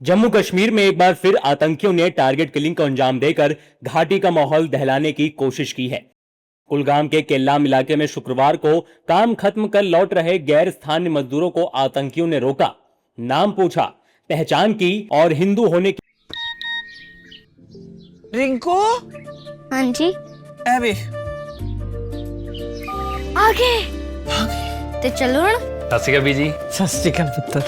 जम्मू कश्मीर में एक बार फिर आतंकियों ने टारगेट किलिंग को अंजाम देकर घाटी का माहौल दहलाने की कोशिश की है। कुलगाम के केल्लाम इलाके में शुक्रवार को काम खत्म कर लौट रहे गैर स्थानीय मजदूरों को आतंकियों ने रोका, नाम पूछा, पहचान की और हिंदू होने की। रिंकू, हाँ जी, अबे आगे ते चलो हण। सत श्री अकाल बीजी। सत श्री अकाल पुत्र।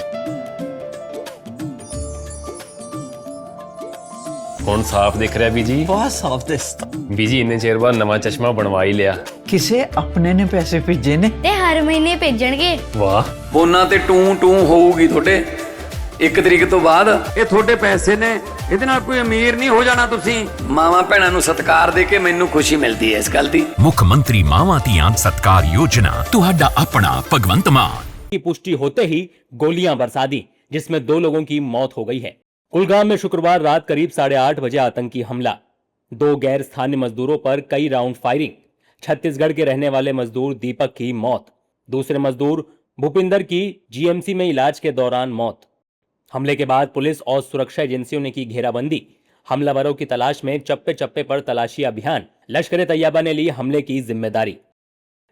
ਹੁਣ ਸਾਫ਼ ਦਿਖ ਰਿਹਾ ਬੀਜੀ। बहुत साफ दिसदा। ਬੀਜੀ ਇੰਨੇ ਚਿਰ ਬਾਅਦ ਨਵਾਂ ਚਸ਼ਮਾ ਬਣਵਾ ਹੀ ਲਿਆ। किसे अपने ने पैसे भेजे ने? ते हर महीने भेजणगे। ਵਾਹ, ਫੋਨਾਂ ਤੇ ਟੂੰ ਟੂੰ ਹੋਊਗੀ ਤੁਹਾਡੇ 1 ਤਰੀਕ ਤੋਂ ਬਾਅਦ। ਇਹ ਤੁਹਾਡੇ ਪੈਸੇ ਨੇ, ਇਹਦੇ ਨਾਲ ਕੋਈ ਅਮੀਰ ਨਹੀਂ ਹੋ ਜਾਣਾ ਤੁਸੀਂ। ਮਾਵਾਂ ਭੈਣਾਂ ਨੂੰ ਸਤਿਕਾਰ ਦੇ ਕੇ ਮੈਨੂੰ ਖੁਸ਼ੀ ਮਿਲਦੀ ਹੈ ਇਸ ਗੱਲ ਦੀ। ਮੁੱਖ ਮੰਤਰੀ ਮਾਵਾਂ ਧੀਆਂ ਸਤਕਾਰ योजना ਤੁਹਾਡਾ अपना भगवंत मान की पुष्टि होते ही गोलियां बरसा दी, जिसमें 2 लोगों की मौत हो गई है। कुलगाम में शुक्रवार रात करीब 8:30 बजे आतंकी हमला, 2 गैर स्थानीय मजदूरों पर कई राउंड फायरिंग, छत्तीसगढ़ के रहने वाले मजदूर दीपक की मौत, दूसरे मजदूर भूपिंदर की जीएमसी में इलाज के दौरान मौत। हमले के बाद पुलिस और सुरक्षा एजेंसियों ने की घेराबंदी, हमलावरों की तलाश में चप्पे चप्पे पर तलाशी अभियान। लश्कर तैयबा ने ली हमले की जिम्मेदारी।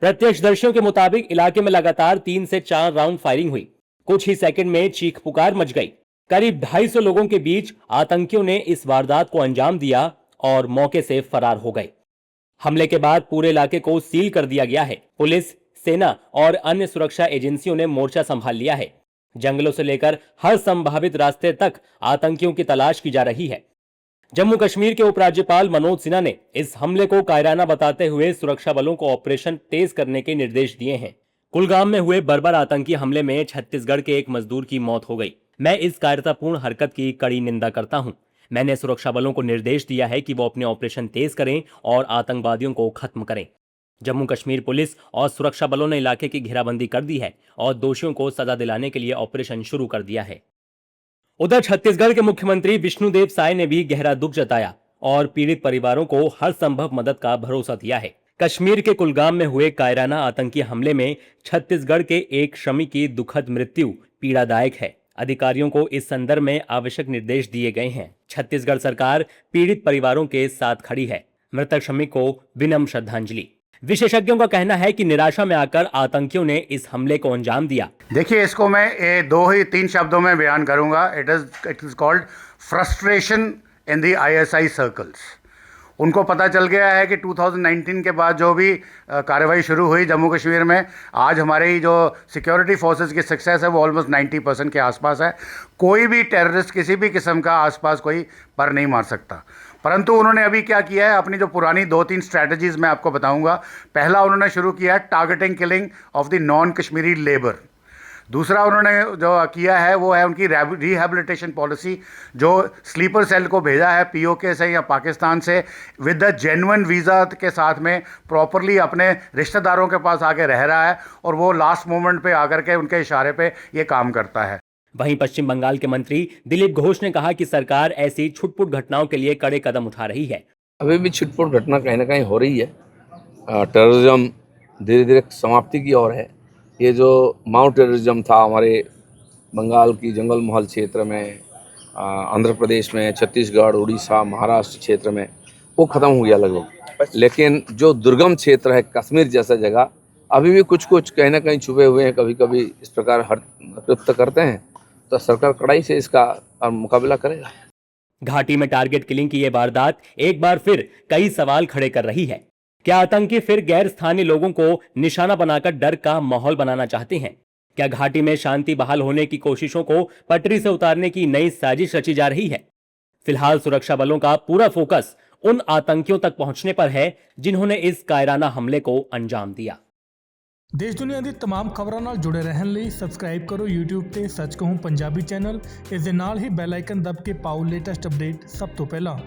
प्रत्यक्षदर्शियों के मुताबिक इलाके में लगातार 3 से 4 राउंड फायरिंग हुई। कुछ ही सेकंड में चीख पुकार मच गई। करीब 250 लोगों के बीच आतंकियों ने इस वारदात को अंजाम दिया और मौके से फरार हो गए। हमले के बाद पूरे इलाके को सील कर दिया गया है। पुलिस, सेना और अन्य सुरक्षा एजेंसियों ने मोर्चा संभाल लिया है। जंगलों से लेकर हर संभावित रास्ते तक आतंकियों की तलाश की जा रही है। जम्मू कश्मीर के उपराज्यपाल मनोज सिन्हा ने इस हमले को कायराना बताते हुए सुरक्षा बलों को ऑपरेशन तेज करने के निर्देश दिए हैं। कुलगाम में हुए बर्बर आतंकी हमले में छत्तीसगढ़ के एक मजदूर की मौत हो गई। मैं इस कायरतापूर्ण हरकत की कड़ी निंदा करता हूं। मैंने सुरक्षा बलों को निर्देश दिया है कि वो अपने ऑपरेशन तेज करें और आतंकवादियों को खत्म करें। जम्मू कश्मीर पुलिस और सुरक्षा बलों ने इलाके की घेराबंदी कर दी है और दोषियों को सजा दिलाने के लिए ऑपरेशन शुरू कर दिया है। उधर छत्तीसगढ़ के मुख्यमंत्री विष्णुदेव साय ने भी गहरा दुख जताया और पीड़ित परिवारों को हर संभव मदद का भरोसा दिया है। कश्मीर के कुलगाम में हुए कायराना आतंकी हमले में छत्तीसगढ़ के एक श्रमिक की दुखद मृत्यु पीड़ादायक है। अधिकारियों को इस संदर्भ में आवश्यक निर्देश दिए गए हैं। छत्तीसगढ़ सरकार पीड़ित परिवारों के साथ खड़ी है। मृतक श्रमिक को विनम्र श्रद्धांजलि। विशेषज्ञों का कहना है कि निराशा में आकर आतंकियों ने इस हमले को अंजाम दिया। देखिए, इसको मैं 2 ही 3 शब्दों में बयान करूंगा। It is called frustration in the ISI circles. उनको पता चल गया है कि 2019 के बाद जो भी कार्रवाई शुरू हुई जम्मू कश्मीर में, आज हमारी जो सिक्योरिटी फोर्सेस की सक्सेस है वो ऑलमोस्ट 90% के आसपास है। कोई भी टेररिस्ट किसी भी किस्म का आसपास कोई पर नहीं मार सकता। परंतु उन्होंने अभी क्या किया है, अपनी जो पुरानी 2-3 स्ट्रैटेजीज मैं आपको बताऊंगा। पहला उन्होंने शुरू किया है targeting killing of the non Kashmiri labour. दूसरा उन्होंने जो किया है वो है उनकी रिहैबिलिटेशन पॉलिसी, जो स्लीपर सेल को भेजा है POK से या पाकिस्तान से विद द जेन्युइन वीज़ा के साथ में, प्रॉपरली अपने रिश्तेदारों के पास आके रह रहा है और वो लास्ट मोमेंट पे आकर के उनके इशारे पे ये काम करता है। वहीं पश्चिम बंगाल के मंत्री दिलीप घोष ने कहा कि सरकार ऐसी छुटपुट घटनाओं के लिए कड़े कदम उठा रही है। अभी भी छुटपुट घटना कहीं ना कहीं हो रही है। टेररिज्म धीरे धीरे समाप्ति की ओर है। ये जो माउंट टेररिज्म था हमारे बंगाल की जंगल महल क्षेत्र में, आंध्र प्रदेश में, छत्तीसगढ़, उड़ीसा, महाराष्ट्र क्षेत्र में, वो ख़त्म हो गया लगभग। लेकिन जो दुर्गम क्षेत्र है कश्मीर जैसा जगह, अभी भी कुछ कुछ कहीं ना कहीं छुपे हुए हैं। कभी कभी इस प्रकार कृत्य करते हैं, तो सरकार कड़ाई से इसका मुकाबला करेगा। घाटी में टारगेट किलिंग की यह वारदात एक बार फिर कई सवाल खड़े कर रही है। क्या आतंकी फिर गैर स्थानीय लोगों को निशाना बनाकर डर का माहौल बनाना चाहते हैं? क्या घाटी में शांति बहाल होने की कोशिशों को पटरी से उतारने की नई साजिश रची जा रही है? फिलहाल सुरक्षा बलों का पूरा फोकस उन आतंकियों तक पहुंचने पर है जिन्होंने इस कायराना हमले को अंजाम दिया। देश दुनिया ਦੀ तमाम ਖਬਰਾਂ ਨਾਲ ਜੁੜੇ ਰਹਿਣ ਲਈ ਸਬਸਕ੍ਰਾਈਬ ਕਰੋ YouTube ਤੇ ਸੱਚ ਕਹੂੰ ਪੰਜਾਬੀ ਚੈਨਲ। ਇਸ ਦੇ ਨਾਲ ਹੀ ਬੈਲ ਆਈਕਨ ਦਬ ਕੇ ਪਾਓ ਲੇਟੈਸਟ ਅਪਡੇਟ ਸਭ ਤੋਂ ਪਹਿਲਾਂ।